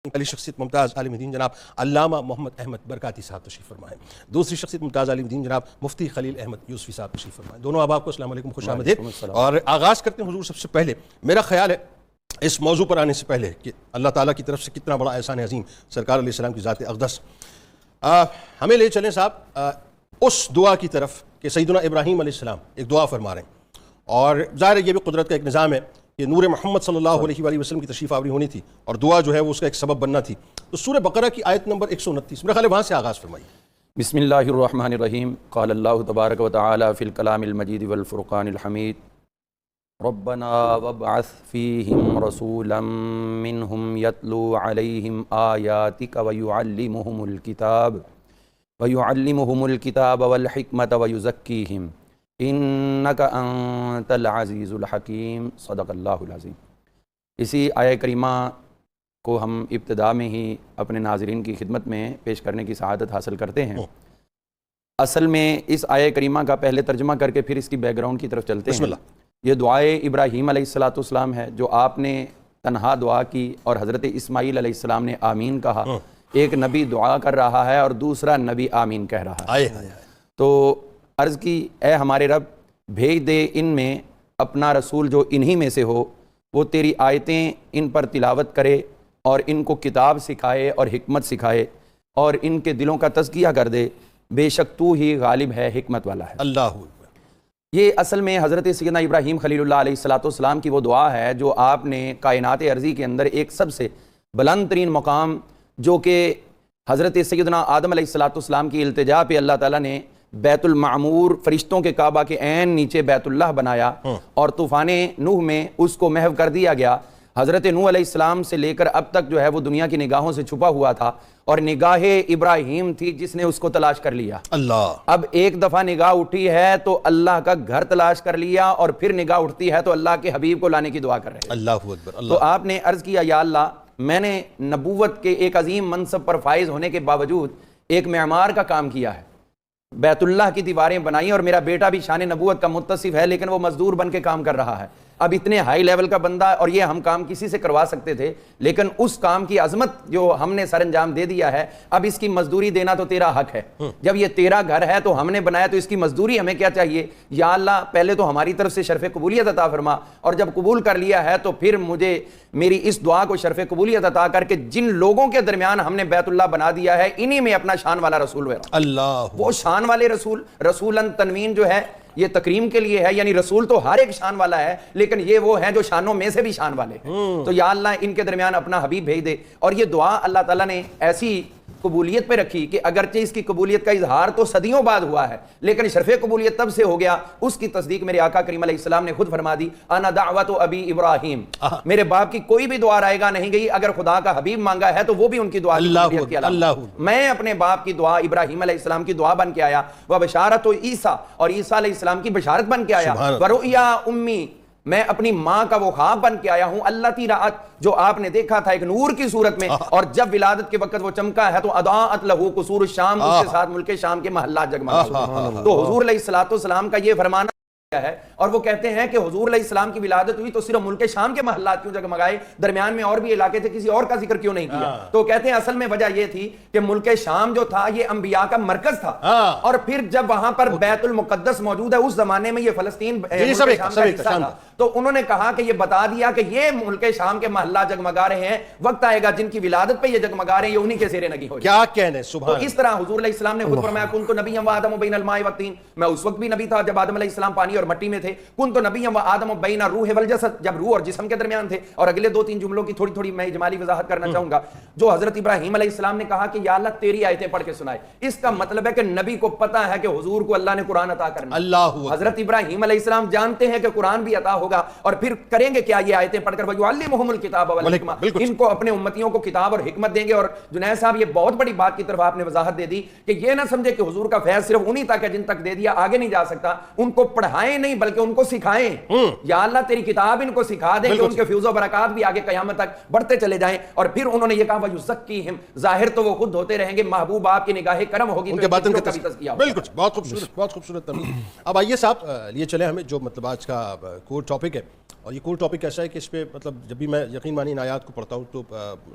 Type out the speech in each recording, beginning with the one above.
پہلی شخصیت ممتاز عالم دین جناب علامہ محمد احمد برکاتی صاحب تشریف فرمائیں. دوسری شخصیت ممتاز عالم دین جناب مفتی خلیل احمد یوسفی صاحب تشریف فرمائیں. دونوں احباب کو السلام علیکم، خوش آمدید. اور آغاز کرتے ہیں حضور سب سے پہلے. میرا خیال ہے اس موضوع پر آنے سے پہلے کہ اللہ تعالیٰ کی طرف سے کتنا بڑا احسان عظیم سرکار علیہ السلام کی ذات اقدس. ہمیں لے چلیں صاحب اس دعا کی طرف کہ سیدنا ابراہیم علیہ السلام ایک دعا فرما رہے ہیں، اور ظاہر ہے یہ بھی قدرت کا ایک نظام ہے کہ نور محمد صلی اللہ علیہ وآلہ وسلم کی تشریف آوری ہونی تھی اور دعا جو ہے وہ اس کا ایک سبب بننا تھی. تو سورہ بقرہ کی آیت نمبر 129 میرا خیال ہے وہاں سے آغاز فرمائیے. بسم اللہ الرحمن الرحیم. قال اللہ تبارک و تعالی فی الکلام المجید والفرقان الحمید ربنا وابعث فیہم رسولا منہم یتلو علیہم آیاتک ویعلمہم الکتاب والحکمت ویزکیہم انک انت العزیز الحکیم. صدق اللہ العظیم. اسی آیہ کریمہ کو ہم ابتدا میں ہی اپنے ناظرین کی خدمت میں پیش کرنے کی سعادت حاصل کرتے ہیں. اصل میں اس آیہ کریمہ کا پہلے ترجمہ کر کے پھر اس کی بیک گراؤنڈ کی طرف چلتے ہیں. یہ دعائے ابراہیم علیہ السلام ہے جو آپ نے تنہا دعا کی اور حضرت اسماعیل علیہ السلام نے آمین کہا. ایک نبی دعا کر رہا ہے اور دوسرا نبی آمین کہہ رہا ہے. تو عرض کی اے ہمارے رب بھیج دے ان میں اپنا رسول جو انہی میں سے ہو، وہ تیری آیتیں ان پر تلاوت کرے اور ان کو کتاب سکھائے اور حکمت سکھائے اور ان کے دلوں کا تزکیہ کر دے. بے شک تو ہی غالب ہے، حکمت والا ہے. اللہ. یہ اصل میں حضرت سیدنا ابراہیم خلیل اللہ علیہ السلام کی وہ دعا ہے جو آپ نے کائنات ارضی کے اندر ایک سب سے بلند ترین مقام جو کہ حضرت سیدنا آدم علیہ السلام کی التجا پہ اللہ تعالیٰ نے بیت المعمور فرشتوں کے کعبہ کے عین نیچے بیت اللہ بنایا اور طوفان نوح میں اس کو محو کر دیا گیا. حضرت نوح علیہ السلام سے لے کر اب تک جو ہے وہ دنیا کی نگاہوں سے چھپا ہوا تھا اور نگاہ ابراہیم تھی جس نے اس کو تلاش کر لیا. اللہ. اب ایک دفعہ نگاہ اٹھی ہے تو اللہ کا گھر تلاش کر لیا اور پھر نگاہ اٹھتی ہے تو اللہ کے حبیب کو لانے کی دعا کر رہے ہیں. اللہ اکبر. تو آپ نے عرض کیا یا اللہ میں نے نبوت کے ایک عظیم منصب پر فائز ہونے کے باوجود ایک معمار کا کام کیا ہے، بیت اللہ کی دیواریں بنائی اور میرا بیٹا بھی شان نبوت کا متصف ہے لیکن وہ مزدور بن کے کام کر رہا ہے. اب اتنے ہائی لیول کا بندہ اور یہ ہم کام کسی سے کروا سکتے تھے لیکن اس کام کی عظمت جو ہم نے سر انجام دے دیا ہے، اب اس کی مزدوری دینا تو تیرا حق ہے. جب یہ تیرا گھر ہے تو ہم نے بنایا تو اس کی مزدوری ہمیں کیا چاہیے. یا اللہ پہلے تو ہماری طرف سے شرف قبولیت عطا فرما اور جب قبول کر لیا ہے تو پھر مجھے میری اس دعا کو شرف قبولیت عطا کر کے جن لوگوں کے درمیان ہم نے بیت اللہ بنا دیا ہے انہی میں اپنا شان والا رسول اللہ. وہ شان والے رسول، رسولن تنوین جو ہے یہ تکریم کے لیے ہے، یعنی رسول تو ہر ایک شان والا ہے لیکن یہ وہ ہیں جو شانوں میں سے بھی شان والے ہیں. تو یا اللہ ان کے درمیان اپنا حبیب بھیج دے. اور یہ دعا اللہ تعالیٰ نے ایسی قبولیت پہ رکھی کہ اگرچہ اس کی قبولیت کا اظہار تو صدیوں بعد ہوا ہے لیکن شرف قبولیت تب سے ہو گیا. اس کی تصدیق میرے آقا کریم علیہ السلام نے خود فرما دی، انا دعوت ابی ابراہیم. میرے باپ کی کوئی بھی دعا رائے گا نہیں گئی، اگر خدا کا حبیب مانگا ہے تو وہ بھی ان کی دعا کی اللہ. میں اپنے باپ کی دعا ابراہیم علیہ السلام کی دعا بن کے آیا، وہ بشارت عیسیٰ اور عیسیٰ علیہ السلام کی بشارت بن کے آیا. ورؤیا امی، میں اپنی ماں کا وہ خواب بن کے آیا ہوں. اللہ تی رات جو آپ نے دیکھا تھا ایک نور کی صورت میں اور جب ولادت کے وقت وہ چمکا ہے تو اضاءت لہو قصور الشام، اس کے ساتھ ملک شام کے محلات جگمگا. تو حضور علیہ السلام کا یہ فرمانا ہے اور وہ کہتے ہیں کہ حضور علیہ السلام کی ولادت ہوئی تو صرف ملک شام کے محلات کیوں جگمگائے، درمیان میں اور بھی علاقے تھے، کسی اور کا ذکر کیوں نہیں کیا. تو کہتے ہیں اصل میں وجہ یہ تھی کہ ملک شام جو تھا یہ انبیاء کا مرکز تھا اور پھر جب وہاں پر بیت المقدس موجود ہے، اس زمانے میں یہ فلسطین ملک شام کا حصہ تھا، تو انہوں نے کہا کہ یہ بتا دیا کہ یہ ملک شام کے محلات جگمگا رہے ہیں، وقت آئے گا جن کی ولادت پہ یہ جگمگا رہے ہیں یہ انہی کے زیر نگی ہو جائے. کیا کہنے سبحان. تو اس طرح حضور علیہ السلام نے خود فرمایا کنت نبیا وآدم بین الماء والطین، میں اس وقت بھی نبی تھا جب آدم علیہ السلام پانی اور مٹی میں تھے. کنت نبیا وآدم بین الروح والجسد، جب روح اور جسم کے درمیان تھے. اور اگلے دو تین جملوں کی تھوڑی تھوڑی میں اجمالی وضاحت کرنا چاہوں گا. جو حضرت ابراہیم علیہ السلام نے کہا کہ یا اللہ تیری آیتیں پڑھ کے سنائے، اس کا مطلب ہے کہ نبی کو پتا ہے کہ حضور کو اللہ نے قرآن عطا کرنا. حضرت ابراہیم علیہ السلام جانتے ہیں کہ قرآن بھی عطا ہوگا اور پھر کریں گے کیا یہ آیتیں پڑھ کر وَيُعَلِّمُهُمُ الْكِتَابَ وَالْحِکْمَةَ، ان کو اپنے امتیوں کو کتاب اور حکمت دیں گے. اور جنید صاحب یہ بہت بڑی بات کی طرف آپ نے وضاحت دے دی کہ یہ نہ سمجھے کہ حضور کا فیض صرف انہی تک ہے جن تک دے دیا، آگے نہیں جا سکتا. ان کو پڑھائیں بتائیں نہیں بلکہ ان کو سکھائیں. یا اللہ تیری کتاب ان کو سکھا دیں کہ ان کے فیوز و برکات بھی آگے قیامت تک بڑھتے چلے جائیں. اور پھر انہوں نے یہ کہا وَيُزَكِّيهِمْ, ظاہر تو وہ خود ہوتے رہیں گے, محبوب آپ کی نگاہ کرم ہوگی ان تو کے باطن کا تزکیہ. بالکل بہت خوبصورت, بہت خوبصورت تمہید. اب آئیے صاحب لیے چلیں ہمیں جو مطلب آج کا کور ٹاپک ہے, اور یہ کور ٹاپک ایسا ہے کہ اس پہ مطلب جب بھی میں یقین مانی ان آیات کو پڑھتا ہوں تو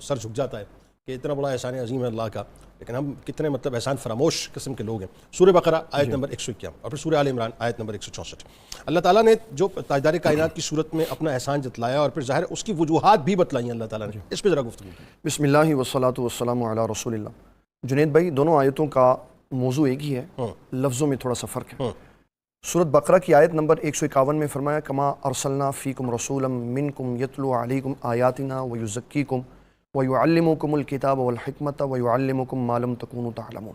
سر جھک جاتا ہے کہ اتنا بڑا احسان عظیم ہے اللہ کا, لیکن ہم کتنے مطلب احسان فراموش قسم کے لوگ ہیں. سورہ بقرہ آیت نمبر 151 اور پھر سورہ آل عمران آیت نمبر 164. اللہ تعالیٰ نے جو تاجدار کائنات کی صورت میں اپنا احسان جتلایا اور پھر ظاہر اس کی وجوہات بھی بتلائی ہیں اللہ تعالیٰ نے, اس پہ ذرا گفتگو کی. بسم اللہ والصلاۃ والسلام علی رسول اللہ. جنید بھائی, دونوں آیتوں کا موضوع ایک ہی ہے, لفظوں میں تھوڑا سا فرق ہے. سورۃ بقرہ کی آیت نمبر 151 میں فرمایا کما ارسلنا فیکم رسولا منکم یتلو علیکم آیاتنا ویزکیکم ویعلمکم الکتاب والحکمت ویعلمکم ما لم تکونوا تعلمون.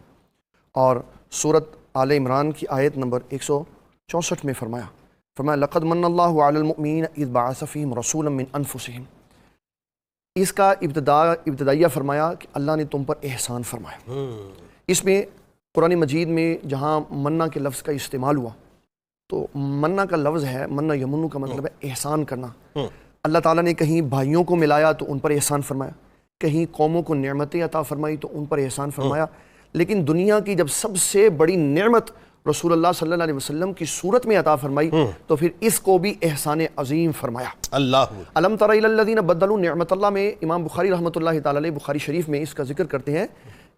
اور سورۃ آل عمران کی آیت نمبر 164 میں فرمایا لقد من اللہ علی المؤمنین اذ بعث فیہم رسولا من انفسہم. اس کا ابتدائیہ فرمایا کہ اللہ نے تم پر احسان فرمایا. اس میں قرآن مجید میں جہاں منا کے لفظ کا استعمال ہوا تو منا کا لفظ ہے, منا یمنو کا مطلب ہے احسان کرنا. اللہ تعالیٰ نے کہیں بھائیوں کو ملایا تو ان پر احسان فرمایا, کہیں قوموں کو نعمتیں عطا فرمائی تو ان پر احسان فرمایا. لیکن دنیا کی جب سب سے بڑی نعمت رسول اللہ صلی اللہ علیہ وسلم کی صورت میں عطا فرمائی تو پھر اس کو بھی احسان عظیم فرمایا. اللہ الم تر الی الذین بدلوا نعمت اللہ میں امام بخاری رحمۃ اللہ تعالی علیہ بخاری شریف میں اس کا ذکر کرتے ہیں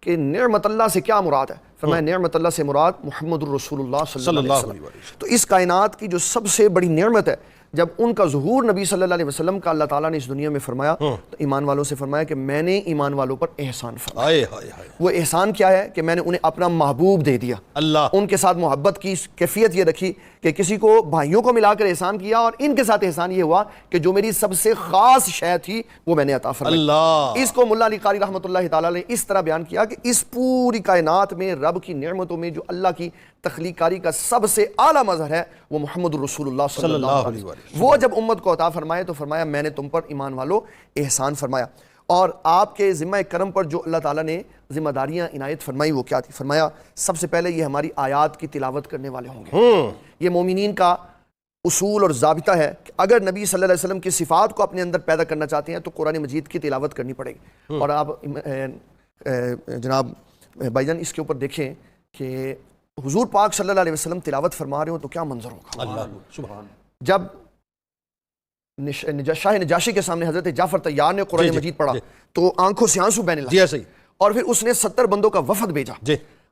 کہ نعمت اللہ سے کیا مراد ہے. فرمایا نعمت اللہ سے مراد محمد الرسول اللہ صلی اللہ علیہ وسلم. تو اس کائنات کی جو سب سے بڑی نعمت ہے, جب ان کا ظہور نبی صلی اللہ علیہ وسلم کا اللہ تعالیٰ نے اس دنیا میں فرمایا تو ایمان والوں سے فرمایا کہ میں نے ایمان والوں پر احسان فرمایا. وہ احسان کیا ہے کہ میں نے انہیں اپنا محبوب دے دیا. اللہ ان کے ساتھ محبت کی کیفیت یہ رکھی کہ کسی کو بھائیوں کو ملا کر احسان کیا, اور ان کے ساتھ احسان یہ ہوا کہ جو میری سب سے خاص شے تھی وہ میں نے عطا فرمائی. اس کو ملا علی قاری رحمۃ اللہ تعالیٰ نے اس طرح بیان کیا کہ اس پوری کائنات میں رب کی نعمتوں میں جو اللہ کی تخلیق کاری کا سب سے اعلیٰ مظہر ہے وہ محمد الرسول اللہ صلی اللہ علیہ وسلم. وہ جب امت کو عطا فرمائے تو فرمایا میں نے تم پر ایمان والو احسان فرمایا. اور آپ کے ذمہ کرم پر جو اللہ تعالیٰ نے ذمہ داریاں عنایت فرمائی وہ کیا تھی. فرمایا سب سے پہلے یہ ہماری آیات کی تلاوت کرنے والے ہوں گے. یہ مومنین کا اصول اور ضابطہ ہے کہ اگر نبی صلی اللہ علیہ وسلم کی صفات کو اپنے اندر پیدا کرنا چاہتے ہیں تو قرآن مجید کی تلاوت کرنی پڑے گی. اور آپ جناب بھائی جان اس کے اوپر دیکھیں کہ حضور پاک صلی اللہ علیہ وسلم تلاوت فرما رہے ہو تو کیا منظر ہوگا. اللہ سبحان. جب شاہ نجاشی کے سامنے حضرت جعفر طیار نے قرآن مجید پڑھا تو آنکھوں سے آنسو بہنے لگے, اور پھر اس نے 70 بندوں کا وفد بھیجا.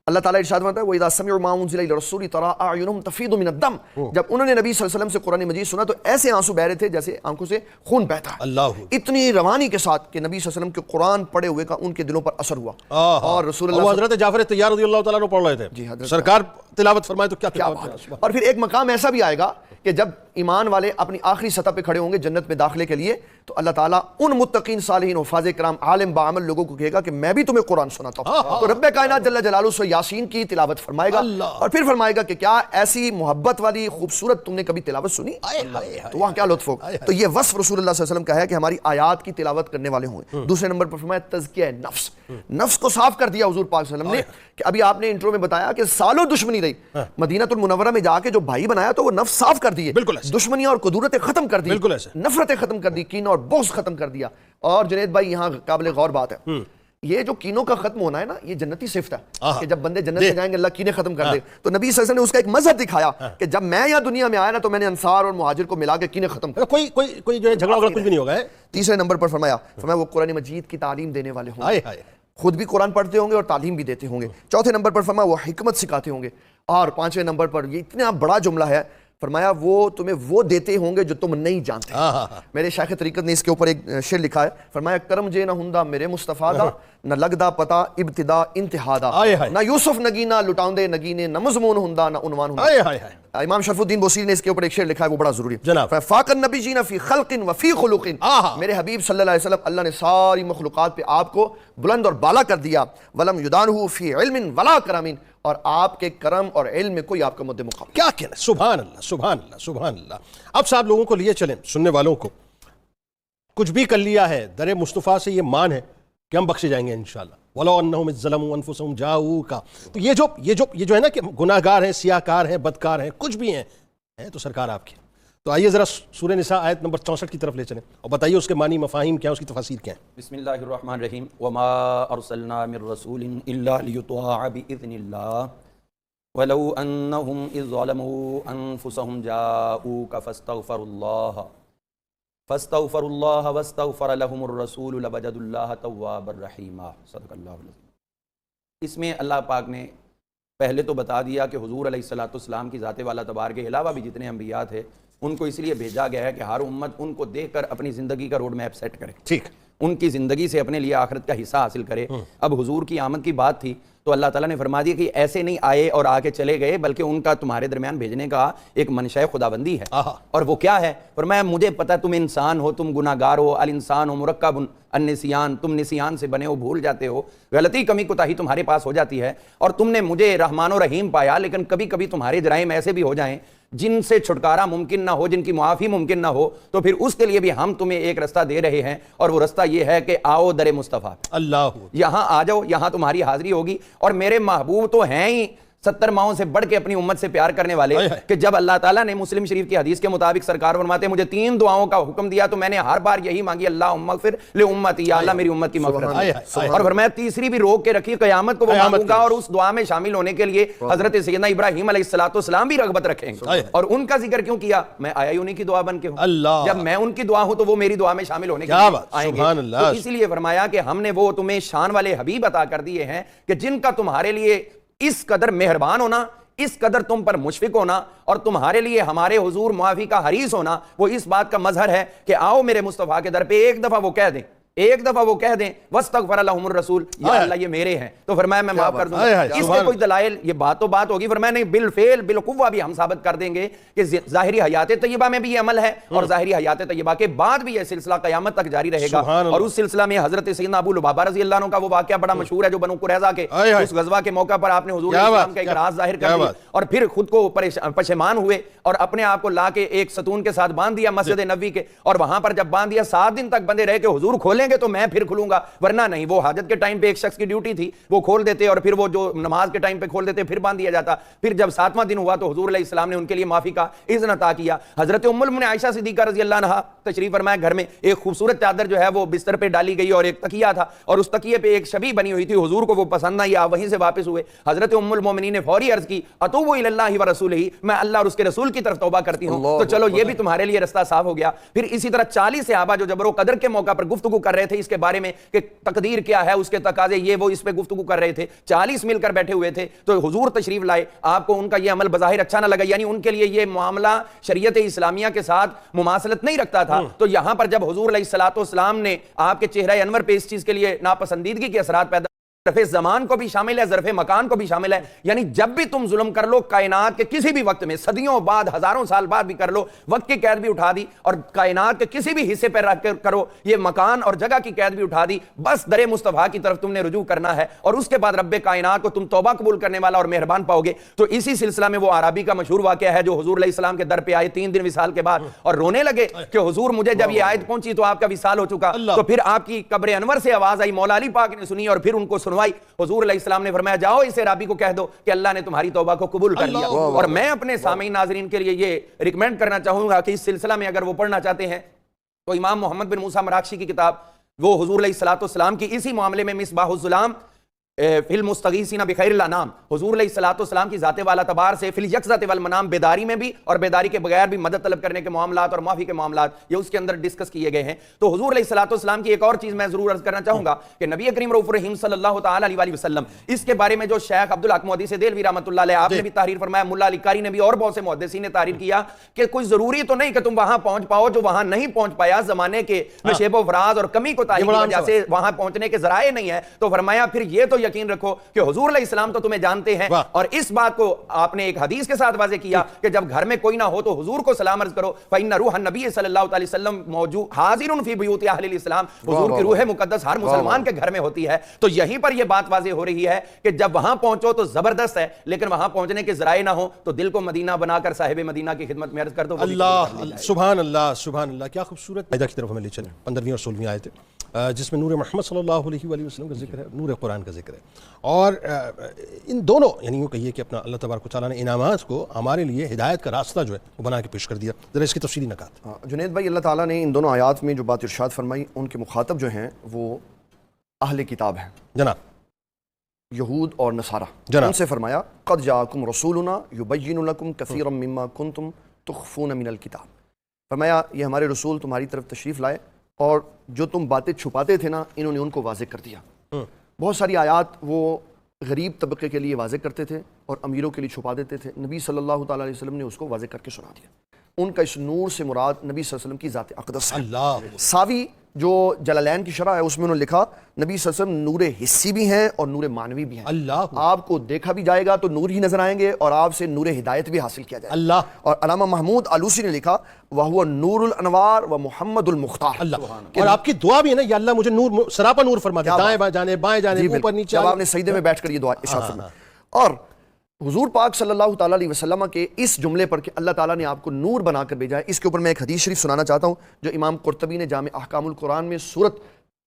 اللہ تعالیٰ ارشاد فرماتا ہے وَإِذَا سَمِعُوا مَا أُنزِلَ إِلَى الرَّسُولِ تَرَىٰ أَعْيُنَهُمْ تَفِيضُ مِنَ الدَّمْ. جب انہوں نے نبی صلی اللہ علیہ وسلم سے قرآن مجید سنا تو ایسے آنسو بہ رہے تھے جیسے آنکھوں سے خون بہتا ہے. اللہ اتنی روانی کے ساتھ کہ نبی صلی اللہ علیہ وسلم کے قرآن پڑھے ہوئے کا ان کے دلوں پر اثر ہوا. اور رسول اللہ حضرت جعفر طیار رضی اللہ تعالیٰ عنہ پڑھ رہے تھے. جی حضرت سرکار تلاوت فرمائے تو کیا. اور پھر ایک مقام ایسا بھی آئے گا کہ جب ایمان والے اپنی آخری سطح پہ کھڑے ہوں گے جنت میں داخلے کے لیے تو اللہ تعالیٰ ان متقین صالحین حفاظ کرام عالم باعمل لوگوں کو کہے گا کہ میں بھی تمہیں قرآن سناتا ہوں. تو رب کائنات جل جلالہ سورہ یاسین کی تلاوت فرمائے گا اور پھر فرمائے گا کہ کیا ایسی محبت والی خوبصورت تم نے کبھی تلاوت سنی, تو وہاں کیا لطف ہوگا. تو یہ وصف رسول اللہ صلی اللہ علیہ وسلم کا ہے کہ ہماری آیات کی تلاوت کرنے والے ہوں گے. دوسرے نمبر پر فرمایا تزکیہ نفس. نفس کو صاف کر دیا حضور پاک صلی اللہ علیہ وسلم نے کہ ابھی آپ نے انٹرو میں بتایا کہ سالوں دشمنی رہی, مدینہ المنورہ میں جا کے جو بھائی بنایا تو وہ نفس صاف کر دیے, دشمنی اور قدورتیں ختم کر دی, نفرتیں ختم کر دی, کین اور بغض ختم کر دیا. اور جنید بھائی یہاں قابل غور بات ہے, یہ جو کینوں کا ختم ہونا ہے نا یہ جنتی صفت ہے کہ جب بندے جنت میں جائیں گے اللہ کینے ختم کر دے. تو نبی صلی اللہ علیہ وسلم نے اس کا ایک مظہر دکھایا کہ جب میں یہاں دنیا میں آیا نا تو میں نے انصار اور مہاجر کو ملا کے کینے ختم کر. کوئی جو ہے جھگڑا وغیرہ کچھ بھی نہیں ہوگا. تیسرے نمبر پر فرمایا وہ قرآن مجید کی تعلیم دینے والے ہوں گے, خود بھی قرآن پڑھتے ہوں گے اور تعلیم بھی دیتے ہوں گے. چوتھے نمبر پر فرمایا وہ حکمت سکھاتے ہوں گے. اور پانچویں نمبر پر یہ اتنا بڑا جملہ ہے, فرمایا وہ تمہیں وہ دیتے ہوں گے جو تم نہیں جانتے. میرے شیخ طریقت نے اس کے اوپر ایک شعر لکھا ہے, فرمایا کرم جے نہ ہندا میرے مصطفیٰ دا, نہ لگدا پتا ابتدا انتہا دا, نہ یوسف نگینا لٹاؤندے نگینے, نہ مضمون ہندا نہ عنوان ہندا. امام شرف الدین بوصیری نے اس کے اوپر ایک شعر لکھا ہے وہ بڑا ضروری ہے. فاق النبی جینا فی خلق و فی خلق. میرے حبیب صلی اللہ علیہ وسلم اللہ نے ساری مخلوقات پہ آپ کو بلند اور بالا کر دیا. ولم یدانہ فی علم ولا کرم, اور آپ کے کرم اور علم میں کوئی آپ کا مد مقابل. کیا کہنا, سبحان اللہ سبحان اللہ سبحان اللہ. اب صاحب لوگوں کو لیے چلیں, سننے والوں کو کچھ بھی کر لیا ہے در مصطفیٰ سے یہ مان ہے کہ ہم بخشے جائیں گے انشاءاللہ. وَلَوْ أَنَّهُمْ إِذْ ظَلَمُوا أَنفُسَهُمْ جَاءُوكَ. تو یہ جو ہے نا کہ گناہگار ہیں, سیاہ کار ہیں, بدکار ہیں, کچھ بھی ہیں, ہے تو سرکار آپ کی. تو آئیے ذرا سورہ نساء آیت نمبر 64 کی طرف لے چلیں اور بتائیے اس کے معنی مفاہیم کیا ہیں, اس کی تفاسیر کیا ہیں. بسم اللہ الرحمن الرحیم. وما ارسلنا من رسول الا لیطاع باذن اللہ ولو انہم اذ ظلموا انفسہم جاؤوک فاستغفروا اللہ واستغفر لهم الرسول لوجدوا اللہ توابا رحیما. صدق اللہ العظیم. اس میں اللہ پاک نے پہلے تو بتا دیا کہ حضور علیہ الصلوۃ والسلام کی ذات والا تبار کے علاوہ بھی جتنے انبیاء تھے ان کو اس لیے بھیجا گیا ہے کہ ہر امت ان کو دیکھ کر اپنی زندگی کا روڈ میپ سیٹ کرے, ٹھیک, ان کی زندگی سے اپنے لیے آخرت کا حصہ حاصل کرے. اب حضور کی آمد کی بات تھی تو اللہ تعالیٰ نے فرما دیا کہ ایسے نہیں آئے اور آ کے چلے گئے, بلکہ ان کا تمہارے درمیان بھیجنے کا ایک منشاء خداوندی ہے. اور وہ کیا ہے؟ فرمایا مجھے پتہ تم انسان ہو, تم گناہ گار ہو, الانسان ہو مرکب النسیان, تم نسیان سے بنے ہو, بھول جاتے ہو, غلطی کمی کوتاہی تمہارے پاس ہو جاتی ہے, اور تم نے مجھے رحمان و رحیم پایا, لیکن کبھی کبھی تمہارے جرائم ایسے بھی ہو جائیں جن سے چھٹکارا ممکن نہ ہو, جن کی معافی ممکن نہ ہو, تو پھر اس کے لیے بھی ہم تمہیں ایک رستہ دے رہے ہیں, اور وہ رستہ یہ ہے کہ آؤ در مصطفیٰ, اللہ یہاں آ جاؤ, یہاں تمہاری حاضری ہوگی. اور میرے محبوب تو ہیں ہی 70 ماہوں سے بڑھ کے اپنی امت سے پیار کرنے والے, کہ جب اللہ تعالیٰ نے مسلم شریف کی حدیث کے مطابق سرکار فرماتے ہیں مجھے 3 دعاؤں کا حکم دیا تو میں نے ہر بار یہی مانگی, اللہم اغفر لامتی, یا اللہ میری امت کی مغفرت. اور فرمایا تیسری بھی روک کے رکھی, قیامت کو وہ مانگوں گا, اور اس دعا میں شامل ہونے کے لیے حضرت سیدنا ابراہیم علیہ السلام بھی رغبت رکھیں گے. اور ان کا ذکر کیوں کیا؟ میں آیا انہی کی دعا بن کے ہوں, جب میں ان کی دعا ہوں تو وہ میری دعا میں شامل ہونے کے لیے آئیں گے. تو اسی لیے فرمایا کہ ہم نے وہ تمہیں شان والے حبیب عطا کر دیے ہیں کہ جن کا تمہارے لیے اس قدر مہربان ہونا, اس قدر تم پر مشفق ہونا, اور تمہارے لیے ہمارے حضور معافی کا حریص ہونا, وہ اس بات کا مظہر ہے کہ آؤ میرے مصطفیٰ کے در پہ ایک دفعہ وہ کہہ دیں, وَاسْتَغْفَرَ لَهُمُ الرَّسُولُ, یا اللہ یہ میرے ہیں, تو فرمایا میں معاف کر دوں گا. اس کے کوئی دلائل, یہ بات تو بات ہوگی, فرمایا نہیں بالفعل بالقوہ بھی ہم ثابت کر دیں گے کہ ظاہری حیات طیبہ میں بھی یہ عمل ہے, اور ظاہری حیات طیبہ کے بعد بھی یہ سلسلہ قیامت تک جاری رہے گا. اور اس سلسلہ میں حضرت سیدنا ابو لبابہ رضی اللہ عنہ کا وہ واقعہ بڑا مشہور ہے, جو بنو قریظہ کے اس غزوہ کے موقع پر آپ نے حضور علیہ السلام کا ایک راز ظاہر کر دیا, اور پھر خود کو پشیمان ہوئے اور اپنے آپ کو لا کے ایک ستون کے ساتھ باندھ دیا مسجد نبوی کے, اور وہاں پر جب باندھ دیا 7 دن تک بندے رہے کہ حضور کھولیں گے تو میں پھر کھلوں گا, ورنہ نہیں. وہ حاجت کے ٹائم پہ ایک شخص کی ڈیوٹی تھی, وہ کھول دیتے, اور پھر وہ جو نماز کے ٹائم پہ کھول دیتے, پھر باندھ دیا جاتا. پھر جب 7واں دن ہوا تو حضور علیہ السلام نے ان کے لیے معافی کا اذن عطا کیا. حضرت ام المؤمنین عائشہ صدیقہ رضی اللہ عنہا تشریف فرمایا گھر میں, ایک خوبصورت چادر جو ہے وہ بستر پہ ڈالی گئی, اور ایک تکیہ تھا, اور اس تکیے پہ ایک شبیہ بنی ہوئی تھی. حضور کو وہ پسند آئی, آپ وہیں سے واپس ہوئے. حضرت ام المؤمنین نے فوری عرض کی, اتوب الی اللہ و رسولہ, میں اللہ اور اس کے رسول کی طرف توبہ کرتی ہوں, تو چلو یہ بھی تمہارے لیے رستہ صاف ہو گیا. پھر اسی طرح 40 صحابہ جو جبر و قدر کے موقع پر گفتگو کر رہے تھے اس کے بارے میں کہ تقدیر کیا ہے, اس کے تقاضے یہ وہ, اس پہ گفتگو کر رہے تھے, 40 مل کر بیٹھے ہوئے تھے. تو حضور تشریف لائے, آپ کو ان کا یہ عمل بظاہر اچھا نہ لگا, یعنی ان کے لیے یہ معاملہ شریعت اسلامیہ کے ساتھ مماثلت نہیں رکھتا تھا. تو یہاں پر جب حضور علیہ الصلوۃ والسلام نے آپ کے چہرہ انور پہ اس چیز کے لیے ناپسندیدگی کے اثرات پیدا, ظرف زمان کو بھی شامل ہے, ظرف مکان کو بھی شامل ہے, یعنی جب بھی تم ظلم کر لو کائنات کے کسی بھی وقت میں, صدیوں بعد, ہزاروں سال بعد بھی کر لو, وقت کی قید بھی اٹھا دی, اور کائنات کے کسی بھی حصے پہ رکھ کر کرو, یہ مکان اور جگہ کی قید بھی اٹھا دی, بس در مصطفیٰ کی طرف تم نے رجوع کرنا ہے, اور اس کے بعد رب کائنات کو تم توبہ قبول کرنے والا اور مہربان پاؤ گے. تو اسی سلسلہ میں وہ عربی کا مشہور واقعہ ہے جو حضور علیہ السلام کے در پہ آئے 3 دن وصال کے بعد, اور رونے لگے کہ حضور مجھے جب یہ آیت پہنچی تو آپ کا وصال ہو چکا. تو پھر آپ کی قبر انور سے آواز آئی, مولا علی پاک نے سنی اور پھر ان کو سنوائی. حضور علیہ السلام نے فرمایا جاؤ اس عربی کو کہہ دو کہ اللہ نے تمہاری توبہ کو قبول کر لیا. اور میں اپنے سامعین ناظرین کے لیے یہ ریکمینڈ کرنا چاہوں گا کہ اس سلسلہ میں اگر وہ پڑھنا چاہتے ہیں تو امام محمد بن موسیٰ مراکشی کی کتاب, وہ حضور علیہ الصلوۃ والسلام کی اسی معاملے میں مصباح الظلام فی المستغیثین بخیر الانام, حضور علیہ الصلوۃ والسلام کی ذات والا تبار سے فی الیقظۃ والمنام, بیداری میں بھی اور بیداری کے بغیر بھی مدد طلب کرنے کے معاملات اور معافی کے معاملات یہ اس کے اندر ڈسکس کیے گئے ہیں. تو حضور علیہ الصلوۃ والسلام کی ایک اور چیز میں ضرور عرض کرنا چاہوں گا کہ نبی کریم رؤوف الرحیم صلی اللہ تعالی علیہ وآلہ وسلم, اس کے بارے میں جو شیخ عبدالحق محدث دہلوی رحمۃ اللہ علیہ آپ نے بھی تحریر فرمایا, ملا علی قاری نے بھی, اور بہت سے محدثین نے تحریر کیا کہ کوئی ضروری تو نہیں کہ تم وہاں پہنچ پاؤ, جو وہاں نہیں پہنچ پایا زمانے کے نشیب و فراز اور کمی کوتاہی کی وجہ سے وہاں پہنچنے کے ذرائع نہیں ہے. تو فرمایا پھر یہ تو یقین رکھو کہ حضور علیہ السلام تو تمہیں جانتے ہیں, اور اس بات کو آپ نے ایک حدیث کے ساتھ واضح کیا کہ جب گھر میں کوئی نہ ہو تو حضور کو سلام عرض کرو, فإن روح النبی صلی اللہ علیہ وسلم موجود حاضر فی بیوت اہل الاسلام, حضور کی روح مقدس ہر مسلمان کے گھر میں ہوتی ہے. تو یہیں پر یہ بات واضح ہو رہی ہے کہ جب وہاں پہنچو تو زبردست ہے, لیکن وہاں پہنچنے کے ذرائع نہ ہو تو دل کو مدینہ بنا کر صاحب مدینہ کی خدمت میں عرض کر دو. اللہ سبحان اللہ سبحان اللہ, کیا خوبصورت. کی طرف ہمیں لے چلیں 15ویں اور 16ویں آیتیں. جس میں نور محمد صلی اللہ علیہ وآلہ وسلم کا ذکر ہے، نور قرآن کا ذکر ہے، اور ان دونوں یعنی یوں کہیے کہ اپنا اللہ تبارک و تعالیٰ نے انعامات کو ہمارے لیے ہدایت کا راستہ جو ہے وہ بنا کے پیش کر دیا. ذرا اس کی تفصیلی نکات. جنید بھائی، اللہ تعالیٰ نے ان دونوں آیات میں جو بات ارشاد فرمائی ان کے مخاطب جو ہیں وہ اہل کتاب ہیں، جناب یہود اور نصارہ. جناب ان سے فرمایا قد جاءکم رسولنا یبین لکم کثیرا مما کنتم تخفون من الکتاب. فرمایا یہ ہمارے رسول تمہاری طرف تشریف لائے اور جو تم باتیں چھپاتے تھے نا انہوں نے ان کو واضح کر دیا. بہت ساری آیات وہ غریب طبقے کے لیے واضح کرتے تھے اور امیروں کے لیے چھپا دیتے تھے. نبی صلی اللہ تعالیٰ علیہ وسلم نے اس کو واضح کر کے سنا دیا. ان کا اس نور سے مراد نبی صلی اللہ علیہ وسلم کی ذات اقدس ہے. اللہ ساوی جو جلالین کی شرح ہے اس میں انہوں نے لکھا نبی صلی اللہ علیہ وسلم نور حسی بھی ہیں اور نور معنوی بھی ہیں. اللہ آپ کو دیکھا بھی جائے گا تو نور ہی نظر آئیں گے اور آپ سے نور ہدایت بھی حاصل کیا جائے گا. اللہ. اور علامہ محمود آلوسی نے لکھا وَهُوَ النور الانوار و محمد المختار. اللہ. اور آپ کی دعا بھی ہے نا، یا اللہ مجھے نور سراپا نور فرما دے، دائیں جانے بائیں جانے اوپر نیچے. جب آپ نے سجدے میں بیٹھ کر یہ دعا ارشاد فرمائی. اور حضور پاک صلی اللہ تعالیٰ علیہ وسلم کے اس جملے پر کہ اللہ تعالیٰ نے آپ کو نور بنا کر بھیجا ہے، اس کے اوپر میں ایک حدیث شریف سنانا چاہتا ہوں جو امام قرطبی نے جامع احکام القرآن میں سورت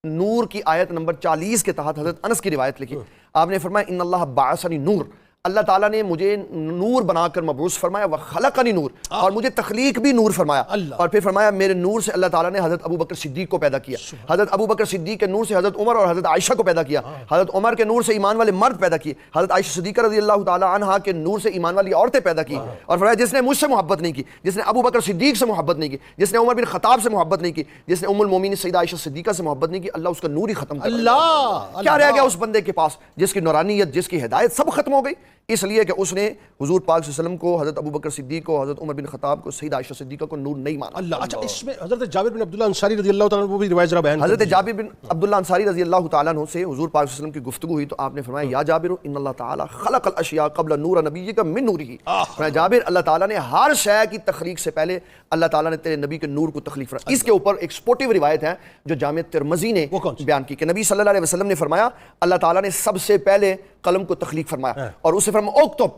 نور کی آیت نمبر 40 کے تحت حضرت انس کی روایت لکھی. آپ نے فرمایا ان اللہ بعثنی نور، اللہ تعالیٰ نے مجھے نور بنا کر مبعوث فرمایا، وخلقنی نور، اور مجھے تخلیق بھی نور فرمایا. اور پھر فرمایا میرے نور سے اللہ تعالیٰ نے حضرت ابو بکر صدیق کو پیدا کیا، حضرت ابو بکر صدیق کے نور سے حضرت عمر اور حضرت عائشہ کو پیدا کیا، حضرت عمر کے نور سے ایمان والے مرد پیدا کیے، حضرت عائشہ صدیقہ رضی اللہ تعالیٰ عنہا کے نور سے ایمان والی عورتیں پیدا کی. اور فرمایا جس نے مجھ سے محبت نہیں کی، جس نے ابو بکر صدیق سے محبت نہیں کی، جس نے عمر بن خطاب سے محبت نہیں کی، جس نے ام المومنین سیدہ عائشہ صدیقہ سے محبت نہیں کی، اللہ اس کا نور ہی ختم کر دیا. اللہ کیا رہ گیا اس بندے کے پاس جس کی نورانیت، جس کی ہدایت سب ختم ہو گئی، اس لیے کہ اس نے حضور پاک صلی اللہ علیہ وسلم کو، حضرت ابو بکر صدیق کو، حضرت عمر بن خطاب کو، سیدہ عائشہ صدیقہ کو نور نہیں مانا. اللہ. اچھا اس میں حضرت جابر بن عبداللہ انصاری رضی اللہ تعالیٰ عنہ وہ بھی روایت ذرا بیان حضرت جابر بن عبداللہ انصاری رضی اللہ تعالیٰ عنہ سے حضور پاک صلی اللہ علیہ وسلم کی گفتگو ہوئی تو آپ نے فرمایا یا جابر ان اللہ تعالیٰ خلق الاشیاء قبل نور نبیک من نورہ. فرمایا جابر اللہ تعالیٰ نے ہر شے کی تخلیق سے پہلے اللہ تعالیٰ نے تیرے نبی کے نور کو تخلیق فرمایا. اس کے اوپر ایک سپورٹیو روایت ہے جو جامع ترمذی نے بیان کی کہ نبی صلی اللہ علیہ وسلم نے فرمایا اللہ تعالیٰ نے سب سے پہلے قلم کو تخلیق فرمایا اور اسے فرمایا اکتب.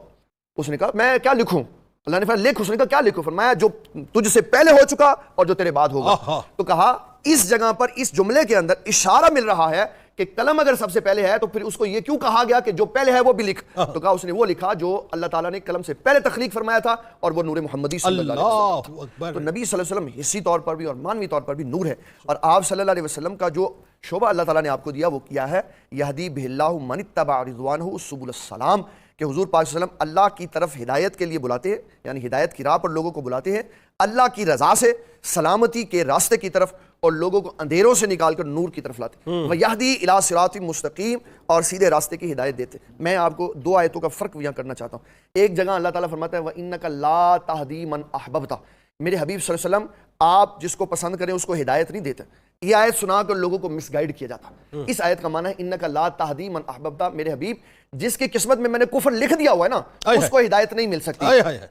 اس نے کہا میں کیا لکھوں؟ اللہ نے فرمایا لکھ. اس نے کہا کیا لکھوں؟ فرمایا جو تجھ سے پہلے ہو چکا اور جو تیرے بعد ہوگا. تو کہا اس جگہ پر اس جملے کے اندر اشارہ مل رہا ہے کہ قلم اگر سب سے پہلے ہے تو پھر اس کو یہ کیوں کہا گیا کہ جو پہلے ہے وہ بھی لکھ؟ تو کہا اس نے وہ لکھا جو اللہ تعالیٰ نے قلم سے پہلے تخلیق فرمایا تھا اور وہ نور محمدی صلی اللہ علیہ وسلم. تو نبی صلی اللہ علیہ وسلم حسی طور پر بھی اور مانوی طور پر بھی نور ہے. اور آپ صلی اللہ علیہ وسلم کا جو شعبہ اللہ تعالیٰ نے آپ کو دیا وہ کیا ہے؟ یہدی بہ اللہ من اتبع رضوانہ سبل السلام، کہ حضور پاک صلی اللہ علیہ وسلم اللہ کی طرف ہدایت کے لیے بلاتے ہیں، یعنی ہدایت کی راہ پر لوگوں کو بلاتے ہیں، اللہ کی رضا سے سلامتی کے راستے کی طرف، اور لوگوں کو اندھیروں سے نکال کر نور کی طرف لاتے ہیں. وَيَهْدِي إِلَىٰ صِرَاطٍ مُسْتَقِيمٍ، اور سیدھے راستے کی ہدایت دیتے. میں آپ کو دو آیتوں کا فرق یہاں کرنا چاہتا ہوں. ایک جگہ اللہ تعالیٰ فرماتا ہے وَإِنَّكَ لَا تَهْدِي مَنْ أَحْبَبْتَ، میرے حبیب صلی اللہ علیہ وسلم آپ جس کو پسند کریں اس کو ہدایت نہیں دیتے. یہ آیت سنا کر لوگوں کو مس گائیڈ کیا جاتا. اس آیت کا معنی ہے انک لا تہدی من احببت، میرے حبیب جس کی قسمت میں نے کفر لکھ دیا ہوا ہے نا اس کو ہدایت نہیں مل سکتی.